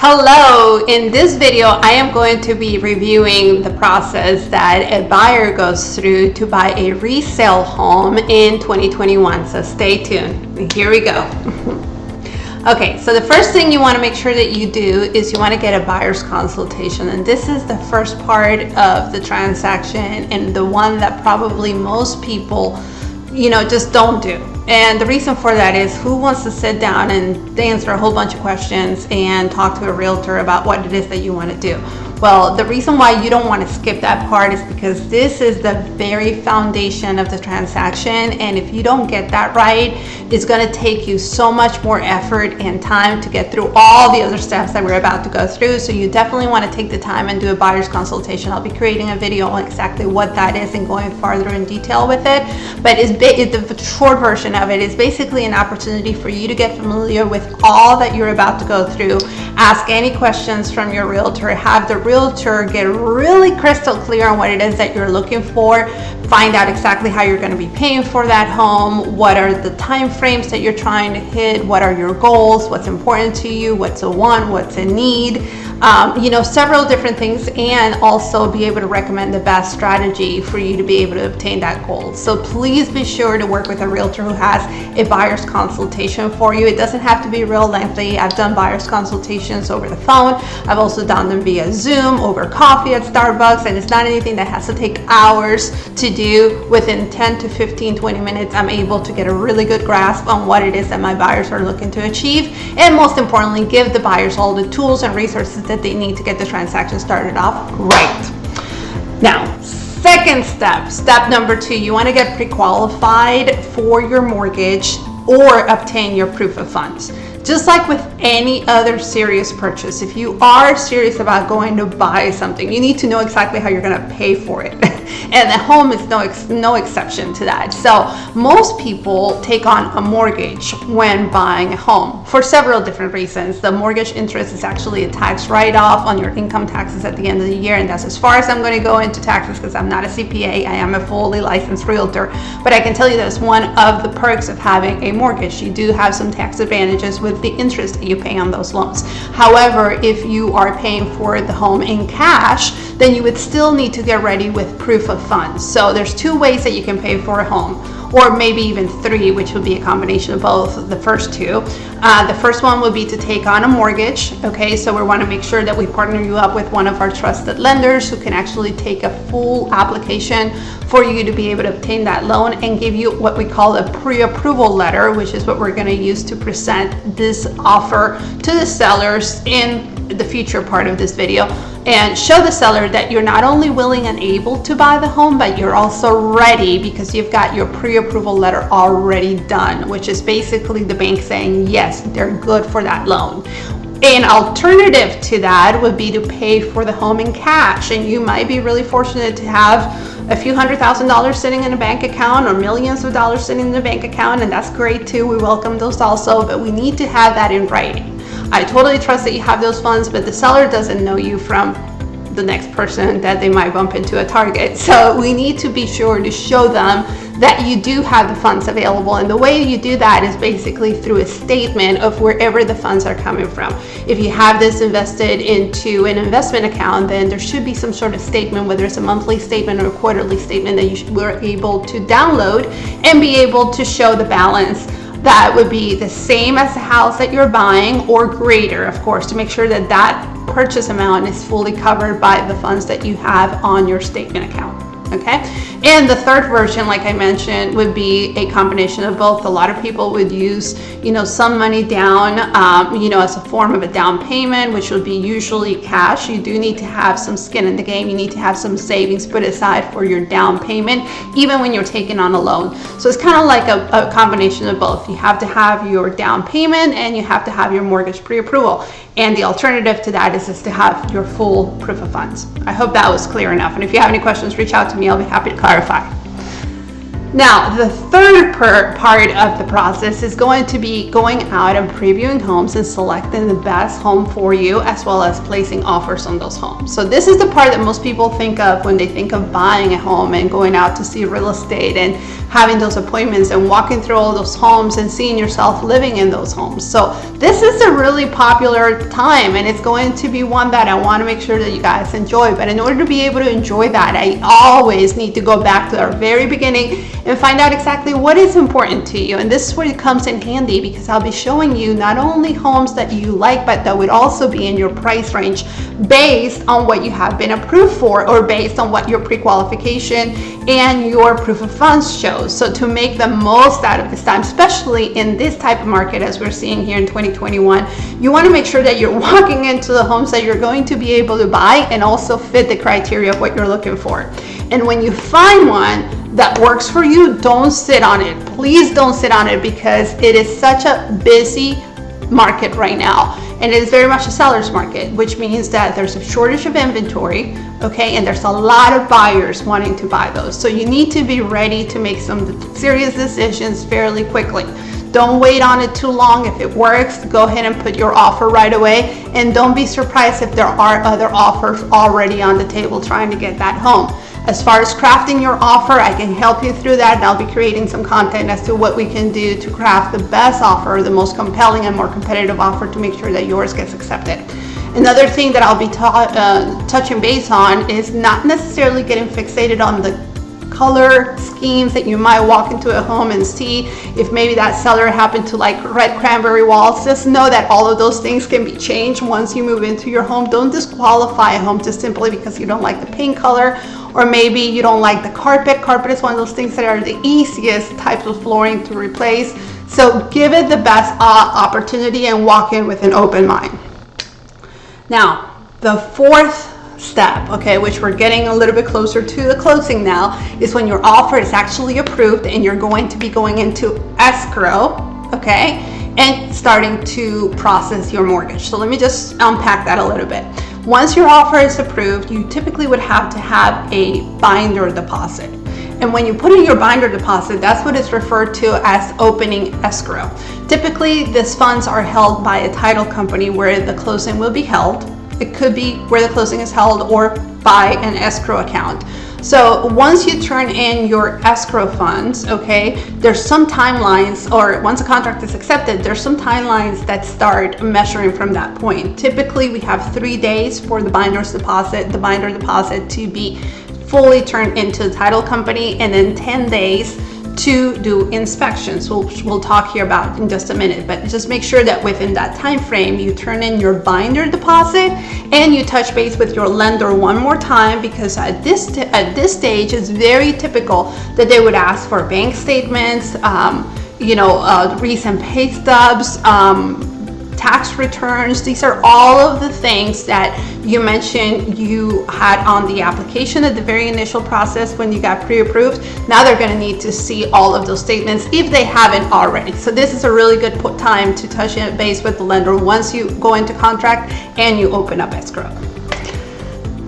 Hello, in this video I am going to be reviewing the process that a buyer goes through to buy a resale home in 2021, so stay tuned. Here we go. Okay, so the first thing you want to make sure that you do is you want to get a buyer's consultation, and this is the first part of the transaction and the one that probably most people just don't do. And the reason for that is, who wants to sit down and answer a whole bunch of questions and talk to a realtor about what it is that you want to do? Well, the reason why you don't want to skip that part is because this is the very foundation of the transaction, and if you don't get that right, it's going to take you so much more effort and time to get through all the other steps that we're about to go through. So you definitely want to take the time and do a buyer's consultation. I'll be creating a video on exactly what that is and going farther in detail with it, but the short version of it is basically an opportunity for you to get familiar with all that you're about to go through, ask any questions from your realtor, have the realtor get really crystal clear on what it is that you're looking for, find out exactly how you're going to be paying for that home, what are the time frames that you're trying to hit, what are your goals, what's important to you, what's a want, what's a need, several different things, and also be able to recommend the best strategy for you to be able to obtain that goal. So please be sure to work with a realtor who has a buyer's consultation for you. It doesn't have to be real lengthy. I've done buyer's consultations over the phone. I've also done them via Zoom, over coffee at Starbucks, and it's not anything that has to take hours to do. Within 10 to 15, 20 minutes, I'm able to get a really good grasp on what it is that my buyers are looking to achieve, and most importantly, give the buyers all the tools and resources that they need to get the transaction started off right. Now, second step number 2, you want to get pre-qualified for your mortgage or obtain your proof of funds. Just like with any other serious purchase, if you are serious about going to buy something, you need to know exactly how you're going to pay for it. And the home is no exception to that. So most people take on a mortgage when buying a home for several different reasons. The mortgage interest is actually a tax write-off on your income taxes at the end of the year, and that's as far as I'm going to go into taxes because I'm not a CPA. I am a fully licensed realtor, but I can tell you that's one of the perks of having a mortgage. You do have some tax advantages with the interest that you pay on those loans. However, if you are paying for the home in cash, then you would still need to get ready with proof of funds. So there's 2 ways that you can pay for a home, or maybe even 3, which would be a combination of both the first 2. The first one would be to take on a mortgage. Okay, so we want to make sure that we partner you up with one of our trusted lenders who can actually take a full application for you to be able to obtain that loan and give you what we call a pre-approval letter, which is what we're going to use to present this offer to the sellers in the future part of this video, and show the seller that you're not only willing and able to buy the home, but you're also ready because you've got your pre-approval letter already done, which is basically the bank saying yes, they're good for that loan. An alternative to that would be to pay for the home in cash, and you might be really fortunate to have a few $100,000 sitting in a bank account or millions of dollars sitting in a bank account, and that's great too. We welcome those also, but we need to have that in writing. I totally trust that you have those funds, but the seller doesn't know you from the next person that they might bump into at Target. So we need to be sure to show them that you do have the funds available, and the way you do that is basically through a statement of wherever the funds are coming from. If you have this invested into an investment account, then there should be some sort of statement, whether it's a monthly statement or a quarterly statement, that you were able to download and be able to show the balance that would be the same as the house that you're buying or greater, of course, to make sure that that purchase amount is fully covered by the funds that you have on your statement account. Okay, and the third version, like I mentioned, would be a combination of both. A lot of people would use, some money down, as a form of a down payment, which would be usually cash. You do need to have some skin in the game. You need to have some savings put aside for your down payment, even when you're taking on a loan. So it's kind of like a combination of both. You have to have your down payment and you have to have your mortgage pre-approval. And the alternative to that is to have your full proof of funds. I hope that was clear enough. And if you have any questions, reach out to me. I'll be happy to clarify. Now, the third part of the process is going to be going out and previewing homes and selecting the best home for you, as well as placing offers on those homes. So this is the part that most people think of when they think of buying a home and going out to see real estate and having those appointments and walking through all those homes and seeing yourself living in those homes. So this is a really popular time, and it's going to be one that I want to make sure that you guys enjoy. But in order to be able to enjoy that, I always need to go back to our very beginning and find out exactly what is important to you. And this is where it comes in handy, because I'll be showing you not only homes that you like, but that would also be in your price range based on what you have been approved for, or based on what your pre-qualification and your proof of funds shows. So to make the most out of this time, especially in this type of market as we're seeing here in 2021, you want to make sure that you're walking into the homes that you're going to be able to buy and also fit the criteria of what you're looking for. And when you find one that works for you, don't sit on it. Please don't sit on it, because it is such a busy market right now, and it is very much a seller's market, which means that there's a shortage of inventory, okay, and there's a lot of buyers wanting to buy those. So you need to be ready to make some serious decisions fairly quickly. Don't wait on it too long. If it works, go ahead and put your offer right away, and don't be surprised if there are other offers already on the table trying to get that home. As far as crafting your offer, I can help you through that, and I'll be creating some content as to what we can do to craft the best offer, the most compelling and more competitive offer, to make sure that yours gets accepted. Another thing that I'll be touching base on is not necessarily getting fixated on the color schemes that you might walk into a home and see. If maybe that seller happened to like red cranberry walls, just know that all of those things can be changed once you move into your home. Don't disqualify a home just simply because you don't like the paint color, or maybe you don't like the carpet. Carpet is one of those things that are the easiest types of flooring to replace. So give it the best opportunity and walk in with an open mind. Now, the fourth step, okay, which we're getting a little bit closer to the closing now, is when your offer is actually approved and you're going to be going into escrow, okay, and starting to process your mortgage. So let me just unpack that a little bit. Once your offer is approved, you typically would have to have a binder deposit. And when you put in your binder deposit, that's what is referred to as opening escrow. Typically, these funds are held by a title company where the closing will be held. It could be where the closing is held, or by an escrow account. So once you turn in your escrow funds, okay, there's some timelines, or once a contract is accepted, there's some timelines that start measuring from that point. Typically, we have 3 days for the binder deposit to be fully turned into the title company, and then 10 days to do inspections, which we'll talk here about in just a minute. But just make sure that within that time frame, you turn in your binder deposit and you touch base with your lender one more time, because at this stage, it's very typical that they would ask for bank statements, recent pay stubs, tax returns. These are all of the things that you mentioned you had on the application at the very initial process when you got pre-approved. Now they're going to need to see all of those statements if they haven't already. So this is a really good time to touch base with the lender once you go into contract and you open up escrow.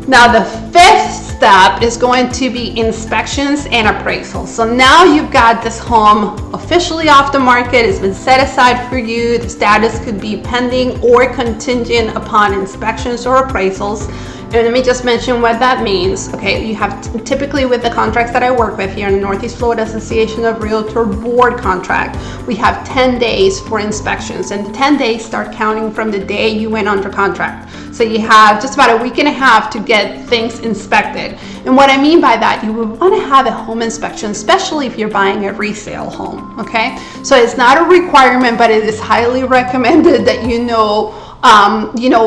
Now the fifth step is going to be inspections and appraisals. So now you've got this home officially off the market. It's been set aside for you. The status could be pending or contingent upon inspections or appraisals. And let me just mention what that means. Okay, you have typically, with the contracts that I work with here in the Northeast Florida Association of Realtor board contract, we have 10 days for inspections, and the 10 days start counting from the day you went under contract. So you have just about a week and a half to get things inspected. And what I mean by that, you would want to have a home inspection, especially if you're buying a resale home, okay? So it's not a requirement, but it is highly recommended that you know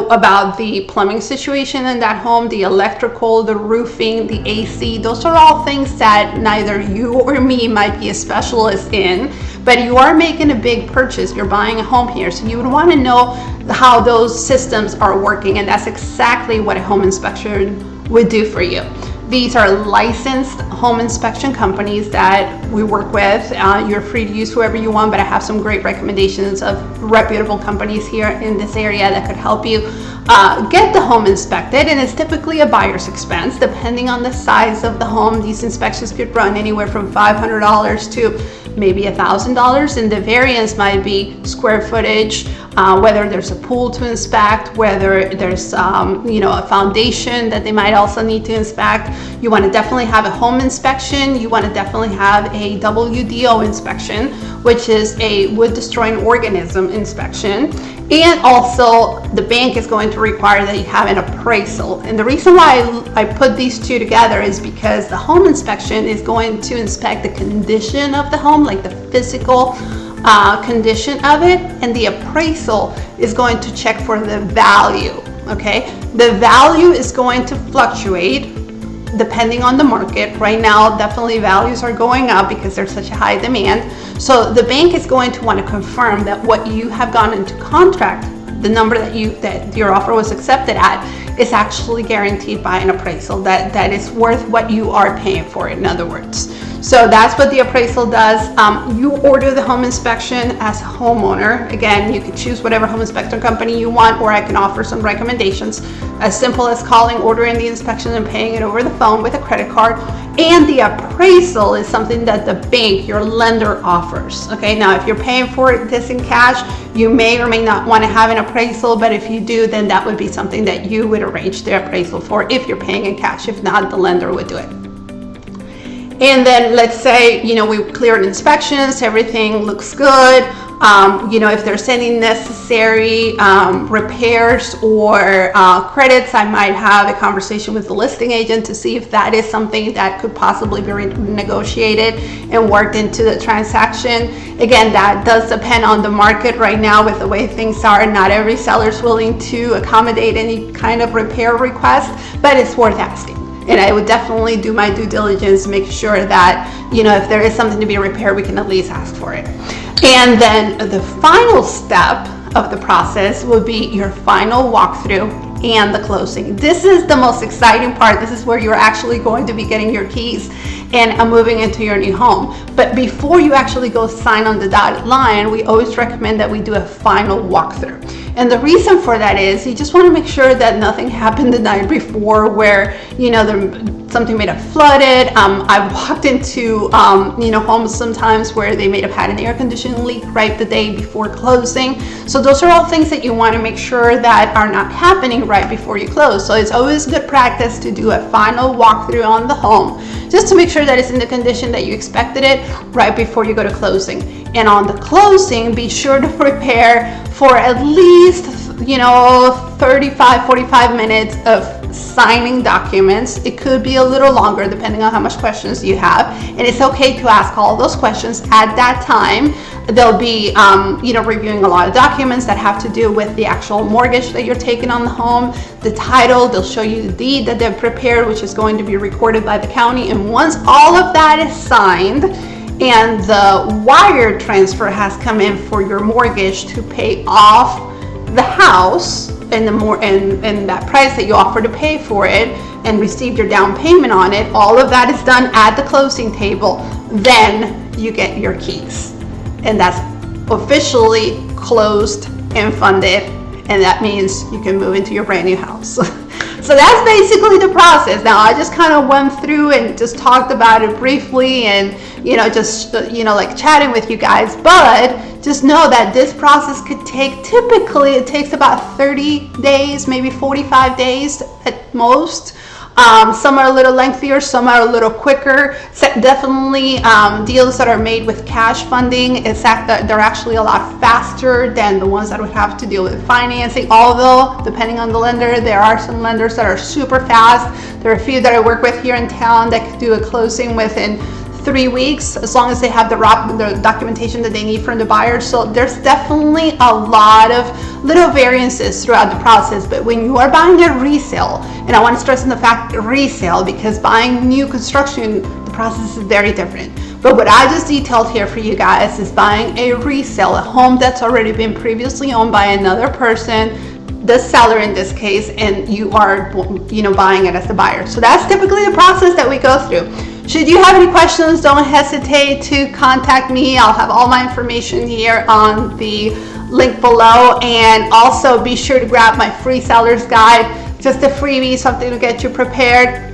about the plumbing situation in that home, the electrical, the roofing, the AC. Those are all things that neither you or me might be a specialist in, but you are making a big purchase. You're buying a home here, so you would want to know how those systems are working, and that's exactly what a home inspection would do for you. These are licensed home inspection companies that we work with. You're free to use whoever you want, but I have some great recommendations of reputable companies here in this area that could help you get the home inspected. And it's typically a buyer's expense. Depending on the size of the home, these inspections could run anywhere from $500 to maybe $1,000, and the variance might be square footage, whether there's a pool to inspect, whether there's a foundation that they might also need to inspect. You want to definitely have a home inspection. You want to definitely have a WDO inspection, which is a wood destroying organism inspection. And also the bank is going to require that you have an appraisal. And the reason why I put these two together is because the home inspection is going to inspect the condition of the home, like the physical condition of it, and the appraisal is going to check for the value. Okay, the value is going to fluctuate depending on the market. Right now, definitely values are going up because there's such a high demand. So the bank is going to want to confirm that what you have gone into contract, the number that your offer was accepted at, is actually guaranteed by an appraisal, that is worth what you are paying for it, in other words. So that's what the appraisal does. You order the home inspection as a homeowner. Again, you can choose whatever home inspector company you want, or I can offer some recommendations. As simple as calling, ordering the inspection, and paying it over the phone with a credit card. And the appraisal is something that the bank, your lender, offers. Okay, now if you're paying for this in cash, you may or may not want to have an appraisal, but if you do, then that would be something that you would arrange the appraisal for if you're paying in cash. If not, the lender would do it. And then let's say, we cleared inspections, everything looks good. If there's any necessary repairs or credits, I might have a conversation with the listing agent to see if that is something that could possibly be negotiated and worked into the transaction. Again, that does depend on the market right now with the way things are. Not every seller is willing to accommodate any kind of repair request, but it's worth asking. And I would definitely do my due diligence, make sure that, if there is something to be repaired, we can at least ask for it. And then the final step of the process would be your final walkthrough and the closing. This is the most exciting part. This is where you're actually going to be getting your keys and moving into your new home. But before you actually go sign on the dotted line, we always recommend that we do a final walkthrough. And the reason for that is you just want to make sure that nothing happened the night before where, something may have flooded. I've walked into, homes sometimes where they may have had an air conditioning leak right the day before closing. So those are all things that you want to make sure that are not happening right before you close. So it's always good practice to do a final walkthrough on the home, just to make sure that it's in the condition that you expected it right before you go to closing. And on the closing, be sure to prepare for at least 35-45 minutes of signing documents. It could be a little longer depending on how much questions you have, and it's okay to ask all those questions at that time. They'll be reviewing a lot of documents that have to do with the actual mortgage that you're taking on the home, the title. They'll show you the deed that they've prepared, which is going to be recorded by the county. And once all of that is signed and the wire transfer has come in for your mortgage to pay off the house and that price that you offer to pay for it and received your down payment on it, all of that is done at the closing table. Then you get your keys, and that's officially closed and funded, and that means you can move into your brand new house. So that's basically the process. Now I just kind of went through and just talked about it briefly and like chatting with you guys, but just know that this process could take, typically it takes about 30 days, maybe 45 days at most. Some are a little lengthier, some are a little quicker. Definitely deals that are made with cash funding, they're actually a lot faster than the ones that would have to deal with financing. Although, depending on the lender, there are some lenders that are super fast. There are a few that I work with here in town that could do a closing within 3 weeks, as long as they have the documentation that they need from the buyer. So there's definitely a lot of little variances throughout the process. But when you are buying a resale, and I want to stress on the fact resale, because buying new construction, the process is very different. But what I just detailed here for you guys is buying a resale, a home that's already been previously owned by another person. the seller in this case, and you are, buying it as the buyer. So that's typically the process that we go through. Should you have any questions, don't hesitate to contact me. I'll have all my information here on the link below, and also be sure to grab my free seller's guide, just a freebie, something to get you prepared.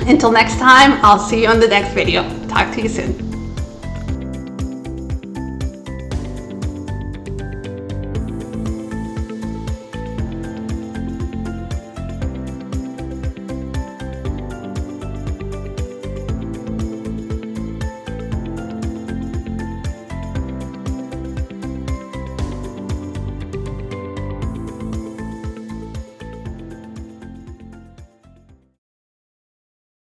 Until next time, I'll see you on the next video. Talk to you soon.